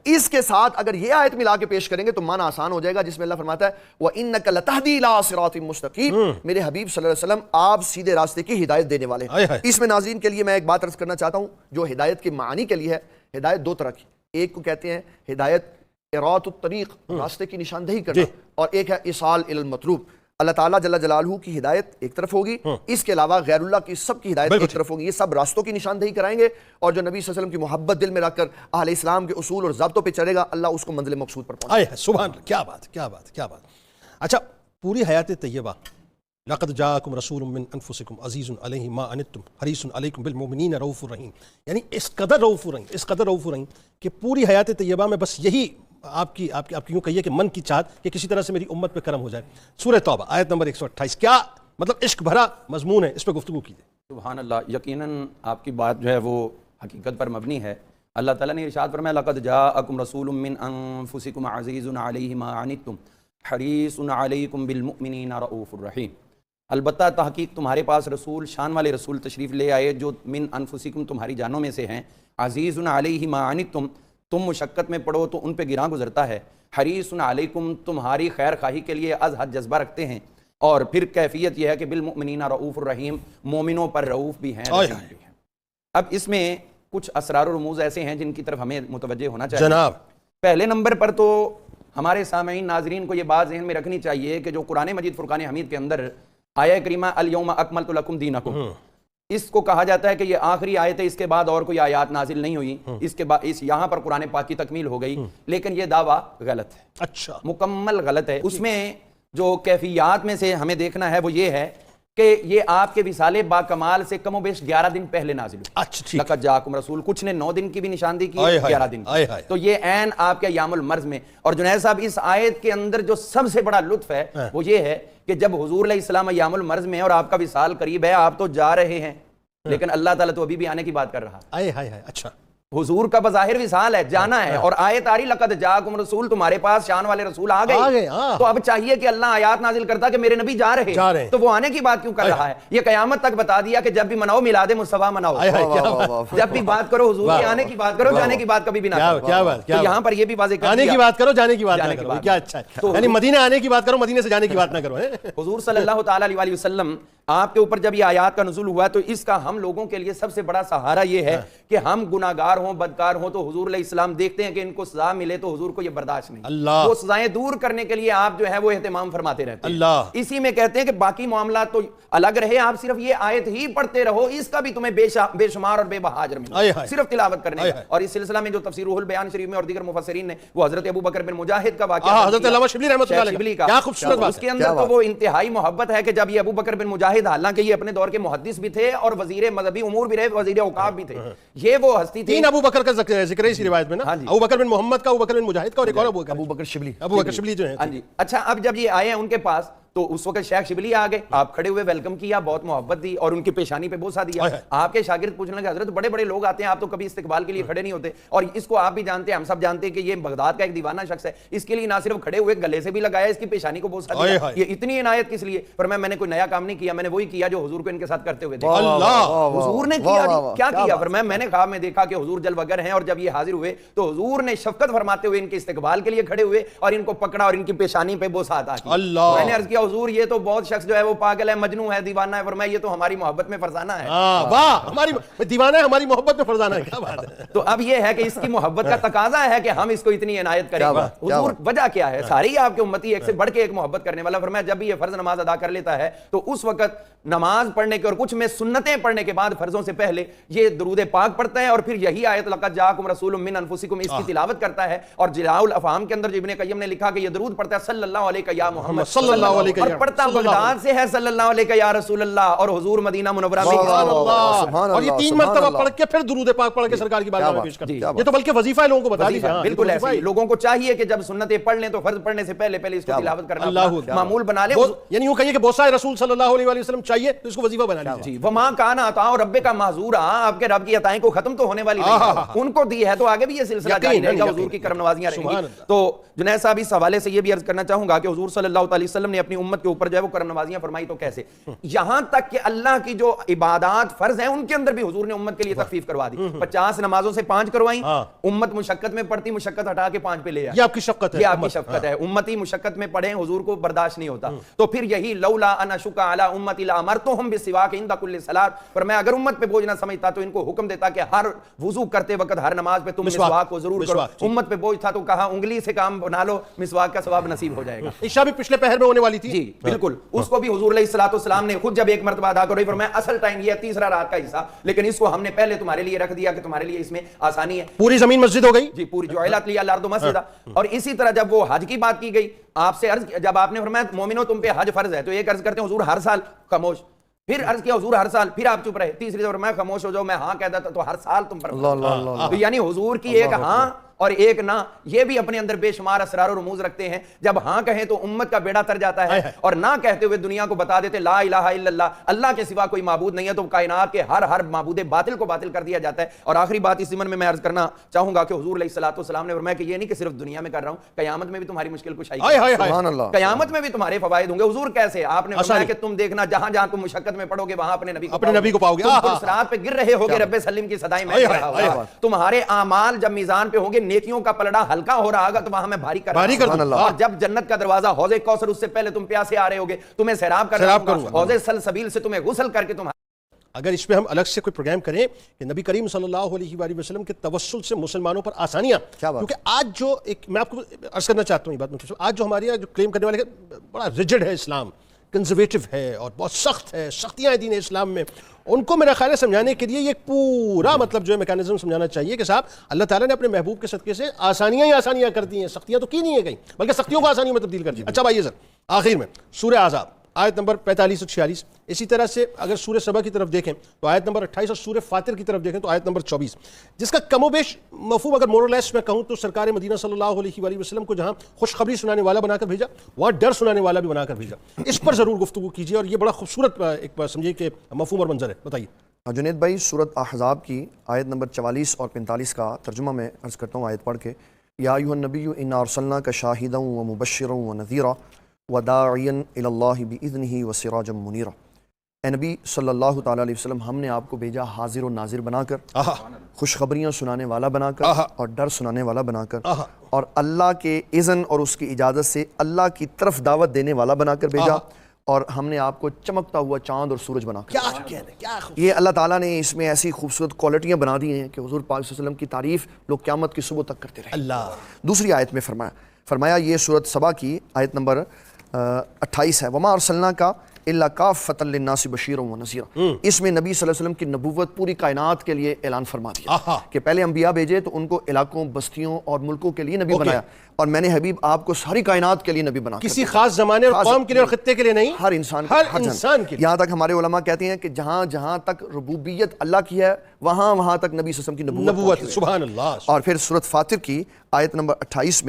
اس کے ساتھ اگر یہ آیت ملا کے پیش کریں گے تو معنی آسان ہو جائے گا جس میں اللہ فرماتا ہے وانک لتہدی الی صراط مستقیم، میرے حبیب صلی اللہ علیہ وسلم آپ سیدھے راستے کی ہدایت دینے والے ہیں. اس میں ناظرین کے لیے میں ایک بات عرض کرنا چاہتا ہوں جو ہدایت کے معنی کے لیے ہے. ہدایت دو طرح کی، ایک کو کہتے ہیں ہدایت اراۃ الطریق، راستے کی نشاندہی کرنا، اور ایک ہے ایصال الی المطلوب. اللہ تعالیٰ جل جلالہ کی ہدایت ایک طرف ہوگی، اس کے علاوہ غیر اللہ کی سب کی ہدایت ایک طرف ہوگی. یہ سب راستوں کی نشاندہی کرائیں گے اور جو نبی صلی اللہ علیہ وسلم کی محبت دل میں رکھ کر اہل اسلام کے اصول اور ضابطوں پہ چلے گا اللہ اس کو منزل مقصود پر پہنچائے گا. سبحان اللہ، کیا بات کیا بات کیا بات. اچھا پوری حیات طیبہ لقد جاءکم رسول من انفسکم عزیز علیہ ما عنتم حریص علیکم بالمؤمنین رؤوف الرحیم، یعنی اس قدر رؤوف الرحیم کہ پوری حیات طیبہ میں بس یہی آپ کی یوں کہیے کہ من کی چاہت کہ کسی طرح سے میری امت پہ کرم ہو جائے. سورہ توبہ آیت نمبر 128، کیا مطلب عشق بھرا مضمون ہے، اس پہ گفتگو کیجیے. سبحان اللہ. یقیناً آپ کی بات جو ہے وہ حقیقت پر مبنی ہے. اللہ تعالیٰ نے ارشاد فرمایا لقد جاءکم رسول من انفسکم عزیز علیہ ما عنتم حریص علیکم بالمؤمنین رؤوف الرحیم. البتہ تحقیق تمہارے پاس رسول، شان والے رسول تشریف لے آئے جو من انفسکم تمہاری جانوں میں سے ہیں. عزیز علیہ ما عنتم، تم مشقت میں پڑو تو ان پہ گراں گزرتا ہے. حریص علیکم، تمہاری خیر خواہی کے لیے از حد جذبہ رکھتے ہیں. اور پھر کیفیت یہ ہے کہ بالمؤمنین رؤوف الرحیم، مومنوں پر رؤوف بھی ہیں. اب اس میں کچھ اسرار و رموز ایسے ہیں جن کی طرف ہمیں متوجہ ہونا چاہیے. جناب پہلے نمبر پر تو ہمارے سامعین ناظرین کو یہ بات ذہن میں رکھنی چاہیے کہ جو قرآن مجید فرقان حمید کے اندر آیہ کریمہ الیوم اکملت لکم دینکم، اس کو کہا جاتا ہے کہ یہ آخری آیت ہے، اس کے بعد اور کوئی آیات نازل نہیں ہوئی، اس کے بعد یہاں پر قرآن پاک کی تکمیل ہو گئی، لیکن یہ دعویٰ غلط ہے، اچھا مکمل غلط ہے۔ اس میں جو کیفیات میں سے ہمیں دیکھنا ہے وہ یہ ہے کہ یہ آپ کے وصال با کمال سے کم و بیش 11 دن پہلے نازل ہوئی۔ اچھا ٹھیک، لقد جاءکم رسول، کچھ نے 9 دن کی بھی نشاندہی کی، آئے ہائے 11 دن آئے کی، ہائے۔ تو یہ عین آپ کے ایام المرض میں۔ اور جنید صاحب اس آیت کے اندر جو سب سے بڑا لطف ہے وہ یہ ہے کہ جب حضور علیہ السلام ایام المرض میں اور آپ کا وصال قریب ہے، آپ تو جا رہے ہیں، لیکن اللہ تعالیٰ تو ابھی بھی آنے کی بات کر رہا ہے۔ آئے ہائے ہائے، اچھا حضور کا بظاہر وصال ہے، جانا ہے، اور آیت آ رہی لقد جاءکم رسول، تمہارے پاس شان والے رسول آ گئے، تو اب چاہیے کہ اللہ آیات نازل کرتا کہ میرے نبی جا رہے ہیں، تو وہ آنے کی بات کیوں کر رہا ہے؟ یہ قیامت تک بتا دیا کہ جب بھی مناؤ میلاد مصطفیٰ مناؤ، جب بھی بات کرو حضور کے آنے کی بات کرو، جانے کی بات کبھی بھی نہ کرو۔ کیا بات، تو یہاں پر یہ بھی واضح کر آنے دیا کی بات کرو، جانے کی بات نہ کرو، کیا اچھا ہے، یعنی مدینہ آنے کی بات کرو، مدینے سے جانے کی بات نہ کرو۔ حضور صلی اللہ تعالیٰ علیہ وسلم آپ کے اوپر جب یہ آیات کا نزول ہوا تو اس کا ہم لوگوں کے لیے سب سے بڑا سہارا یہ ہے کہ ہم گناہگار ہوں، بدکار ہوں، تو حضور علیہ السلام دیکھتے ہیں کہ ان کو سزا ملے تو حضور کو یہ برداشت نہیں، اللہ وہ سزائیں دور کرنے کے لیے آپ جو ہے وہ اہتمام فرماتے رہتے ہیں۔ اللہ اسی میں کہتے ہیں کہ باقی معاملات تو الگ رہے، آپ صرف یہ آیت ہی پڑھتے رہو، اس کا بھی تمہیں بے شمار اور بے بہاجر ملے، صرف تلاوت کرنے کا۔ اور اس سلسلہ میں جو تفسیر روح البیان شریف میں اور دیگر مفسرین نے وہ حضرت ابو بکر بن مجاہد کا واقعہ، حضرت علامہ شبلی رحمۃ اللہ علیہ کا، کیا خوبصورت بات اس کے اندر تو وہ انتہائی محبت ہے کہ جب یہ ابو بکر بن مجاہد، حالانکہ یہ اپنے دور کے محدث بھی تھے اور وزیر مذہبی امور بھی رہے، وزیر اوقاف بھی تھے، یہ وہ ہستی تھی۔ 3 ابو بکر کا ذکر ہے اس روایت میں نا، ابو بکر بن محمد کا، ابو بکر بن مجاہد کا، اور ایک اور ابو بکر شبلی جو ہیں۔ ہاں جی، اچھا اب جب یہ آئے ہیں ان کے پاس تو اس وقت شیخ شبلی آ گئے، آپ کھڑے ہوئے ویلکم کیا، بہت محبت دی اور ان کی پیشانی پہ بوسہ دیا۔ آپ کے شاگرد پوچھنے لگے حضرت بڑے بڑے لوگ آتے ہیں، آپ تو کبھی استقبال کے لیے کھڑے نہیں ہوتے، اور اس کو آپ بھی جانتے ہیں، ہم سب جانتے ہیں کہ یہ بغداد کا ایک دیوانہ شخص ہے، اس کے لیے نہ صرف کھڑے ہوئے گلے سے بھی لگایا، اس کی پیشانی کو بوسہ دیا، یہ اتنی عنایت کس لیے؟ فرمایا میں نے کوئی نیا کام نہیں کیا، میں نے وہی کیا جو حضور کو ان کے ساتھ کرتے ہوئے دیکھا۔ حضور نے کیا کیا؟ فرمایا میں نے خواب میں دیکھا کہ حضور جلوگر ہیں، اور جب یہ حاضر ہوئے تو حضور نے شفقت فرماتے ہوئے ان کے استقبال کے لیے کھڑے ہوئے اور ان کو پکڑا اور ان کی پیشانی پہ بوسہ عطا کیا۔ میں نے عرض کیا حضور یہ تو بہت شخص جو ہے وہ پاگل ہے، مجنون ہے، دیوانہ ہے، فرمایا یہ تو ہماری محبت میں فرزانہ ہے۔ واہ، ہماری دیوانہ ہے، ہماری محبت میں فرزانہ ہے، کیا بات ہے۔ تو اب یہ ہے کہ اس کی محبت کا تقاضا ہے کہ ہم اس کو اتنی عنایت کریں۔ حضور وجہ کیا ہے؟ ساری آپ کے امتی ایک سے بڑھ کے ایک محبت کرنے والا، فرمایا جب بھی یہ فرض نماز ادا کر لیتا ہے تو اس وقت نماز پڑھنے کے اور کچھ میں سنتیں پڑھنے کے بعد فرضوں سے پہلے یہ درود پاک پڑھتا ہے، اور پھر یہی آیت لقد جاءکم رسول من انفسکم اس کی تلاوت کرتا ہے۔ اور جلاء الافہام کے اندر ابن قیم نے لکھا کہ یہ درود پڑھتا ہے صلی اللہ علیہ یا محمد صلی اللہ علیہ، اور پڑھتا بغداد سے ہے صلی اللہ علیہ یا رسول اللہ، اور حضور مدینہ منورہ میں، اور یہ 3 مرتبہ پڑھ کے پھر درود پاک پڑھ کے سرکار کی بارگاہ میں پیش کرتے ہیں۔ یہ تو بلکہ وظیفہ ہے، لوگوں کو بتا دیجیے۔ بالکل ایسے ہی لوگوں کو چاہیے کہ جب سنتیں پڑھ لیں تو فرض پڑھنے سے پہلے اس کو تلاوت کرنا معمول بنا لیں، یعنی یوں کہیے کہ بوسہ رسول صلی اللہ علیہ وسلم چاہیے تو اس کو وظیفہ بنا لیجیے۔ جی، وما کان عطاء رب کا محظورا، آپ کے رب کی عطائیں کو ختم تو ہونے والی نہیں، ان کو دی ہے تو آگے بھی یہ سلسلہ جاری رہے گا، حضور کی کرم نوازیاں رہیں گی۔ تو جنید صاحب اس حوالے سے یہ بھی عرض کرنا چاہوں گا کہ حضور صلی اللہ علیہ وسلم نے اپنی امت کے اوپر جو ہے وہ کرم نوازیاں فرمائی، تو کیسے؟ یہاں تک کہ اللہ کی جو عبادات فرض ہیں ان کے اندر بھی حضور نے امت کے لیے تخفیف کروا دی، 50 نمازوں سے 5 کروائیں، امت مشقت میں پڑتی، مشقت ہٹا کے 5 پہ لے آئی۔ یہ آپ کی شفقت ہے، یہ آپ کی شفقت ہے، امتی مشقت میں پڑھیں، حضور کو برداشت نہیں ہوتا۔ تو پھر یہی لولا ان اشق علی امتی لامرتهم بالسواک عند كل صلاۃ، فرمایا اگر امت پہ بوجھ نہ سمجھتا تو ان کو حکم دیتا کہ ہر وضو کرتے وقت ہر نماز پہ تم مسواک کو ضرور کرو، امت پہ بوجھ تھا تو کہا انگلی سے کام بنا لو، مسواک کا ثواب نصیب ہو جائے گا۔ عشاء بھی پچھلے پہر میں ہونے والی تھی، جی بالکل، اس کو بھی حضور علیہ الصلوۃ والسلام نے خود جب ایک مرتبہ ادا کرو، فرمایا اصل ٹائم یہ ہے تیسرا رات کا حصہ، لیکن اس کو ہم نے پہلے تمہارے لیے رکھ دیا کہ تمہارے لیے اس میں آسانی ہے۔ پوری زمین مسجد ہو گئی، جی پوری جعلت لی الارض مسجدا۔ اور اسی طرح جب وہ حج کی بات کی گئی، آپ سے عرض جب آپ نے فرمایا مومنو تم پہ حج فرض ہے، تو ایک عرض کرتے ہیں حضور ہر سال، خاموش، پھر عرض کیا حضور ہر سال، پھر آپ چپ رہے، تیسری دفعہ میں خاموش ہو جاؤ، میں ہاں کہتا تھا تو ہر سال تم پر، یعنی حضور کی ایک ہاں اور ایک نہ، یہ بھی اپنے اندر بے شمار اسرار و رموز رکھتے ہیں۔ جب ہاں کہیں تو امت کا بیڑا تر جاتا ہے، اور نہ کہتے ہوئے دنیا کو بتا دیتے لا الہ الا اللہ، اللہ کے سوا کوئی معبود نہیں ہے، تو کائنات کے ہر معبود باطل کو باطل کر دیا جاتا ہے۔ اور آخری بات اس ضمن میں عرض کرنا چاہوں گا کہ حضور علیہ الصلوۃ والسلام نے فرمایا کہ یہ نہیں کہ صرف دنیا میں کر رہا ہوں، قیامت میں بھی تمہاری مشکل کشائی، قیامت میں بھی تمہارے فوائد ہوں گے۔ حضور کیسے؟ آپ نے فرمایا کہ تم دیکھنا جہاں جہاں تم مشقت میں پڑھو گے وہاں اپنے نبی کو پاؤ گے، تم صراط پہ گر رہے ہوگے، رب سلم کی صدائیں میں رہا ہوگا، تمہارے اعمال جب میزان پہ ہوں گے نیکیوں کا پلڑا ہلکا ہو رہا ہوگا تو وہاں میں بھاری کر رہا ہوں، اور جب جنت کا دروازہ حوض کوثر اس سے پہلے تم پیاسے آ رہے ہوگے، تمہیں سیراب کر رہا ہوں، حوض سلسبیل سے تمہیں غسل کر کے تمہیں۔ اگر اس پہ ہم الگ سے کوئی پروگرام کریں کہ نبی کریم صلی اللہ علیہ وآلہ وسلم کے توسل سے مسلمانوں پر آسانیاں، کیونکہ آج جو ایک میں آپ کو عرض کرنا چاہتا ہوں یہ بات، آج جو ہمارے یہاں جو کلیم کرنے والے بڑا ریجڈ ہے اسلام، کنزرویٹو ہے اور بہت سخت ہے، سختیاں ہیں دین اسلام میں، ان کو میرا خیال ہے سمجھانے کے لیے یہ ایک پورا مطلب جو ہے میکانزم سمجھانا چاہیے کہ صاحب اللہ تعالیٰ نے اپنے محبوب کے صدقے سے آسانیاں ہی آسانیاں کر دی ہیں، سختیاں تو کی نہیں ہیں کہیں، بلکہ سختیوں کو آسانیوں میں تبدیل کر دی۔ اچھا بھائی سر، آخر میں سورہ احزاب آیت نمبر 45 اور 46، اسی طرح سے اگر سورہ سبا کی طرف دیکھیں تو آیت نمبر 28، اور سورہ فاطر کی طرف دیکھیں تو آیت نمبر 24، جس کا کم و بیش مفہوم اگر مورلیس میں کہوں تو سرکار مدینہ صلی اللہ علیہ وآلہ وسلم کو جہاں خوشخبری سنانے والا بنا کر بھیجا، وہاں ڈر سنانے والا بھی بنا کر بھیجا، اس پر ضرور گفتگو کیجیے، اور یہ بڑا خوبصورت ایک سمجھیے کہ مفہوم اور منظر ہے، بتائیے۔ جنید بھائی، سورۃ احزاب کی آیت نمبر 44 اور 45 کا ترجمہ میں عرض کرتا ہوں آیت پڑھ کے، یا ایھا النبی انا ارسلناک شاہدا ومبشرا ونذیرا وداعیا الی اللہ باذنہ وسراجا منیرا۔ اے نبی صلی اللہ تعالیٰ علیہ وسلم، ہم نے آپ کو بھیجا حاضر و ناظر بنا کر، خوشخبریاں سنانے والا بنا کر، اور ڈر سنانے والا بنا کر، اور اللہ کے اذن اور اس کی اجازت سے اللہ کی طرف دعوت دینے والا بنا کر بھیجا، اور ہم نے آپ کو چمکتا ہوا چاند اور سورج بنا کر۔ یہ اللہ تعالیٰ نے اس میں ایسی خوبصورت کوالٹیاں بنا دی ہیں کہ حضور پاک صلی اللہ علیہ وسلم کی تعریف لوگ قیامت کی صبح تک کرتے رہے۔ اللہ دوسری آیت میں فرمایا یہ سورۃ سبا کی آیت نمبر 28 ہے، وما ارسلناک الا کافۃ للناس بشیرا ونذیرا۔ اس میں نبی صلی اللہ علیہ وسلم کی نبوت پوری کائنات کے لیے اعلان فرما دیا کہ پہلے انبیاء بھیجے تو ان کو علاقوں، بستیوں اور ملکوں کے لیے نبی بنایا، اور میں نے حبیب آپ کو ساری کائنات کے لیے نبی بنا کسی خاص زمانے اور قوم کے لیے اور خطے کے لیے نہیں، ہر انسان کے لیے۔ یہاں تک ہمارے علماء کہتے ہیں کہ جہاں جہاں تک ربوبیت اللہ کی ہے وہاں وہاں تک نبی صلی اللہ علیہ وسلم کی نبوت۔ سبحان اللہ۔ اور پھر سورۃ فاطر کی آیت نمبر 24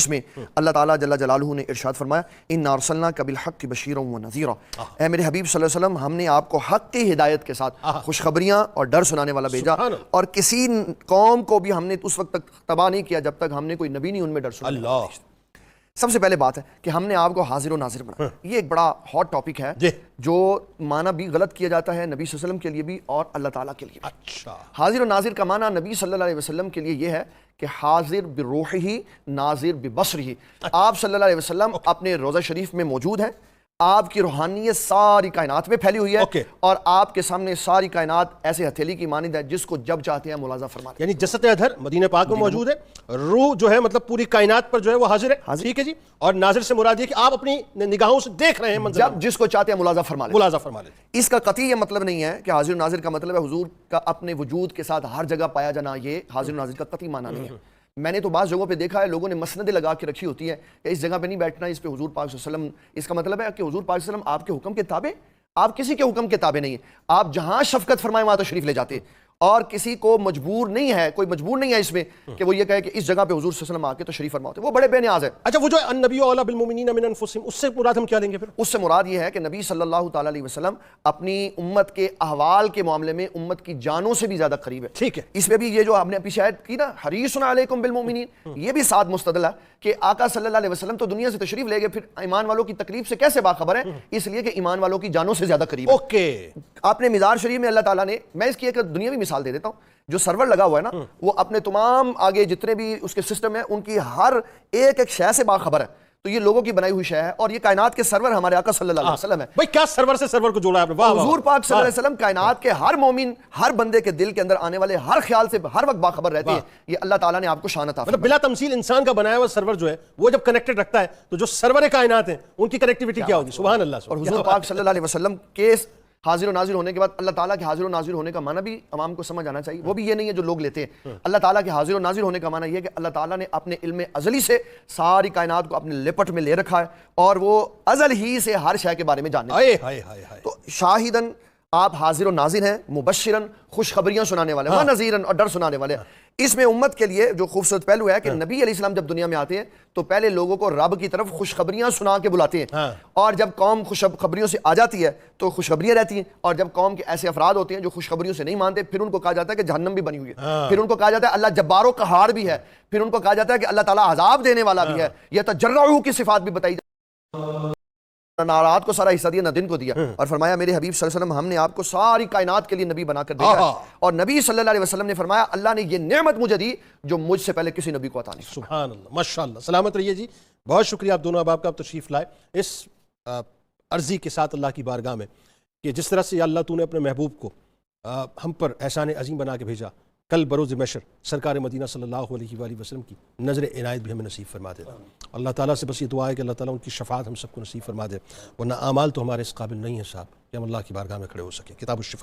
میں اللہ تعالیٰ جل جلالہ نے ارشاد فرمایا، انا ارسلناک بالحق بشیرا ونذیرا۔ اے میرے حبیب صلی اللہ علیہ وسلم، ہم نے آپ کو حق کی ہدایت کے ساتھ خوشخبریاں اور ڈر سنانے والا بھیجا، اور کسی قوم کو بھی ہم نے اس وقت تک تباہ نہیں کیا جب تک ہم نے کوئی نبی نہیں ان میں ڈر سنایا۔ سب سے پہلے بات ہے کہ ہم نے آپ کو حاضر و ناظر بنایا۔ یہ ایک بڑا ہاٹ ٹاپک ہے جو معنی بھی غلط کیا جاتا ہے نبی صلی اللہ علیہ وسلم کے لیے بھی اور اللہ تعالیٰ کے لیے بھی۔ اچھا، حاضر و ناظر کا معنی نبی صلی اللہ علیہ وسلم کے لیے یہ ہے کہ حاضر بروحہ ناظر ببصرہ۔ آپ صلی اللہ علیہ وسلم اپنے روضہ شریف میں موجود ہیں، آپ کی روحانیت ساری کائنات میں پھیلی ہوئی ہے، اور آپ کے سامنے ساری کائنات ایسے ہتھیلی کی مانند ہے جس کو جب چاہتے ہیں ملاحظہ فرما لیں۔ یعنی جسد اطہر مدینہ پاک میں موجود ہے، روح جو ہے مطلب پوری کائنات پر جو ہے وہ حاضر ہے، ٹھیک ہے جی، اور ناظر سے مراد یہ کہ آپ اپنی نگاہوں سے دیکھ رہے ہیں منظر، جب جس کو چاہتے ہیں ملاحظہ فرما لیں۔ ملاحظہ فرما لیتے۔ اس کا قطعی یہ مطلب نہیں ہے کہ حاضر و ناظر کا مطلب ہے حضور کا اپنے وجود کے ساتھ ہر جگہ پایا جانا، یہ حاضر و ناظر کا قطعی معنی نہیں ہے۔ میں نے تو بعض جگہوں پہ دیکھا ہے لوگوں نے مسندیں لگا کے رکھی ہوتی ہے کہ اس جگہ پہ نہیں بیٹھنا، اس پہ حضور پاک صلی اللہ علیہ وسلم، اس کا مطلب ہے کہ حضور پاک صلی اللہ علیہ وسلم آپ کے حکم کے تابع، آپ کسی کے حکم کے تابع نہیں ہیں، آپ جہاں شفقت فرمائے وہاں تشریف لے جاتے ہیں، اور کسی کو مجبور نہیں ہے، کوئی مجبور نہیں ہے اس میں کہ وہ یہ کہے کہ اس جگہ پہ حضور صلی اللہ علیہ وسلم آ کے تشریف فرما ہوتے ہیں، وہ بڑے بے نیاز ہے۔ اچھا، وہ جو النبی اولیٰ بالمؤمنین من انفسہم، اس سے مراد ہم کیا لیں گے پھر؟ اس سے مراد یہ ہے کہ نبی صلی اللہ تعالیٰ علیہ وسلم اپنی امت کے احوال کے معاملے میں امت کی جانوں سے بھی زیادہ قریب ہے۔ ٹھیک ہے، اس میں بھی یہ جو ہم نے پیچھے آیت کی نا، حریص علیکم بالمؤمنین، یہ بھی ساتھ مستدل ہے کہ آقا صلی اللہ علیہ وسلم تو دنیا سے تشریف لے گئے، پھر ایمان والوں کی تکلیف سے کیسے باخبر ہیں؟ اس لیے کہ ایمان والوں کی جانوں سے زیادہ قریب ہے۔ اوکے، آپ نے مزار شریف میں اللہ تعالیٰ نے، میں اس کی ایک دنیاوی مثال دے دیتا ہوں، جو سرور لگا ہوا ہے نا، وہ اپنے تمام آگے جتنے بھی اس کے سسٹم ہیں ان کی ہر ایک ایک شے سے باخبر ہے، تو یہ لوگوں کی بنائی ہوئی شے ہے، اور یہ کائنات کے سرور ہمارے آقا صلی اللہ علیہ وسلم ہے۔ بھائی کیا سرور سے سرور کو جوڑا ہے آپ نے، واہ حضور پاک صلی اللہ علیہ وسلم کائنات کے ہر مومن، ہر بندے کے دل کے اندر آنے والے ہر خیال سے ہر وقت باخبر رہتے ہیں، یہ اللہ تعالیٰ نے آپ کو شان عطا فرمائی۔ مطلب بلا تمثیل انسان کا بنایا ہوا سرور جو ہے وہ جب کنیکٹڈ رکھتا ہے تو جو سرور کائنات ہیں ان کی کنیکٹیوٹی کیا ہوگی؟ سبحان اللہ۔ اور حضور پاک صلی اللہ علیہ وسلم کے حاضر و ناظر ہونے کے بعد اللہ تعالیٰ کے حاضر و ناظر ہونے کا معنی بھی عوام کو سمجھ آنا چاہیے، وہ بھی یہ نہیں ہے جو لوگ لیتے ہیں۔ اللہ تعالیٰ کے حاضر و ناظر ہونے کا معنی یہ ہے کہ اللہ تعالیٰ نے اپنے علم ازلی سے ساری کائنات کو اپنے لپٹ میں لے رکھا ہے، اور وہ ازل ہی سے ہر شے کے بارے میں جانتے ہیں۔ تو شاہدن، آپ حاضر و ناظر ہیں، مبشرن، خوشخبریاں سنانے والے، ونذیرن، اور ڈر سنانے والے۔ اس میں امت کے لیے جو خوبصورت پہلو ہے کہ نبی علیہ السلام جب دنیا میں آتے ہیں تو پہلے لوگوں کو رب کی طرف خوشخبریاں سنا کے بلاتے ہیں، اور جب قوم خوشخبریوں سے آ جاتی ہے تو خوشخبریاں رہتی ہیں، اور جب قوم کے ایسے افراد ہوتے ہیں جو خوشخبریوں سے نہیں مانتے، پھر ان کو کہا جاتا ہے کہ جہنم بھی بنی ہوئی ہے، پھر ان کو کہا جاتا ہے اللہ جبار و قہار بھی ہے، پھر ان کو کہا جاتا ہے کہ اللہ تعالیٰ عذاب دینے والا بھی ہے، یہ تجرع کی صفات بھی بتائی جاتی ہے۔ نہ رات کو سارا حصہ دیا نہ دن کو دیا، اور فرمایا میرے حبیب صلی اللہ علیہ وسلم ہم نے آپ کو ساری کائنات کے لیے نبی بنا کر بھیجا ہے، اور نبی صلی اللہ علیہ وسلم نے فرمایا اللہ نے یہ نعمت مجھے دی جو مجھ سے پہلے کسی نبی کو عطا نہیں۔ سبحان اللہ، ماشاءاللہ، سلامت رہیے جی، بہت شکریہ آپ دونوں احباب کا، آپ تشریف لائے اس عرضی کے ساتھ اللہ کی بارگاہ میں کہ جس طرح سے یا اللہ تو نے اپنے محبوب کو ہم پر احسان عظیم بنا کے بھیجا، کل بروز محشر سرکار مدینہ صلی اللہ علیہ وآلہ وسلم کی نظر عنایت بھی ہمیں نصیب فرما دے. اللہ تعالیٰ سے بس یہ دعا ہے کہ اللہ تعالیٰ ان کی شفاعت ہم سب کو نصیب فرما دے، ورنہ اعمال تو ہمارے اس قابل نہیں ہے صاحب کہ ہم اللہ کی بارگاہ میں کھڑے ہو سکیں. کتاب الشفاء